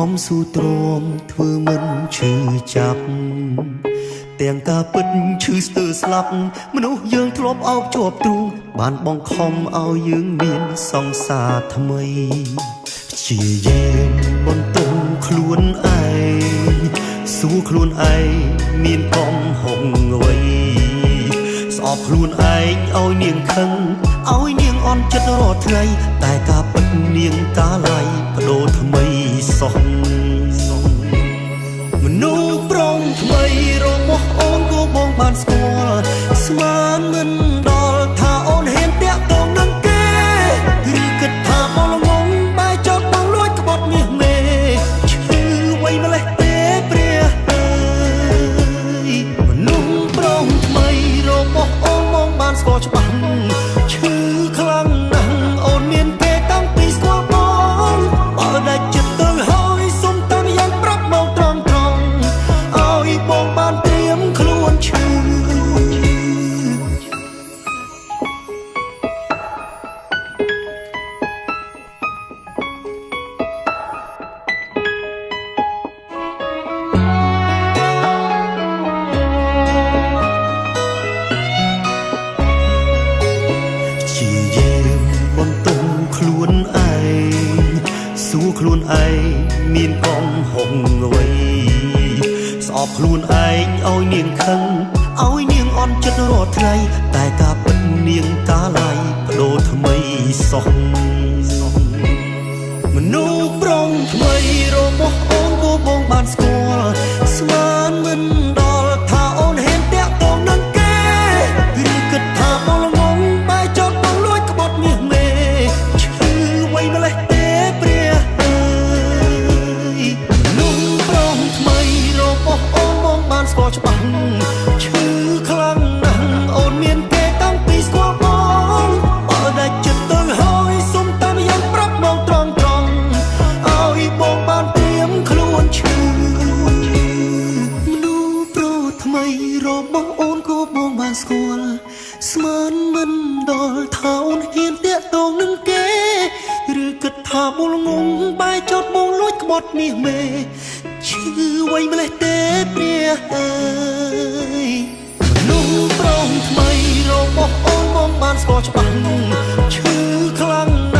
ំស៊ូទ្រាំធ្វើមិនឈឺចាប់ទាំងការពិតឈឺស្ទើរស្លាប់មនុស្សយើងធ្លាប់អោបជាប់ទ្រូងបានបង្ខំឲ្យយើងមានសង្សារថ្មីព្យាយាមបន្ទោសខ្លួនឯងសួរខ្លួនឯងមានកំហុសអ្វីស្អប់ខ្លួនឯងឲ្យនាងខឹងឲ្យនាងអន់ចិត្តរាល់ថ្ងៃតែការពិតនាងកាល័យបដូរថ្មីសោះមនុស្សប្រុងថ្មីរបស់អូនក៏បងបានស្គាល់ស្មានមិនដល់ថាអូនហ៊ានតាក់ទងនឹងគេឬគិតថាបងល្ងងបែរចោលបងលួចក្បត់មាសមេឈឺអ្វីម្លេះទេព្រះអើយមនុស្សប្រុងថ្មីរបស់អូនបងបានស្គាល់ច្បាស់ឈឺខ្លាំងណាស់អូនមានគេតាំងពីស្គាល់បងបើដាច់ចិត្តទៅហើយសុំតាមយ៉ាងប្រាប់មកត្រង់ឲ្យបងបានត្រៀមខ្លួនឈឺជាយាមបន្ទោសខ្លួនឯងសួរខ្លួនឯងមានកំហុសអ្វីស្អប់ខ្លួនឯងឲ្យនាងខឹងឲ្យនាងអន់ចិត្តរាល់ថ្ងៃតែការពិតនាងកាល័យបដូរថ្មីសោះមនុស្សប្រុងថ្មីរបស់អូនក៏បងបានស្គាល់ស្មានមិនដល់ថាអូនហ៊ានតាក់ទងនឹងគេឬគិតថាបងល្ងងបែរចោលបងលួចក្បត់មាសមេឈឺអ្វីម្លេះទេព្រះអើយមនុស្សប្រុងថ្មីរបស់អូនបងបានស្គាល់ច្បាស់ឈឺខ្លាំងណាស់អូនមានគេតាំងពីស្គាល់បងបើដាច់ចិត្តទៅហើយសុំតាមយ៉ាងប្រាប់មកត្រង់ឲ្យបងបានត្រៀមខ្លួនឈឺមនុស្សប្រុសថ្មីរបស់អូនក៏បងបានស្គាល់ស្មានមិនដល់ថាអូនហ៊ានតាក់ទងនឹងគេឬគិតថាបងល្ងងបែរចោលបងលួចក្បត់មាសមេឈឺអ្វីម្លេះទេព្រះអើយមនុស្សប្រុងថ្មីរបស់អូនបងបានស្គាល់ច្បាស់ឈឺខ្លាំងណាស់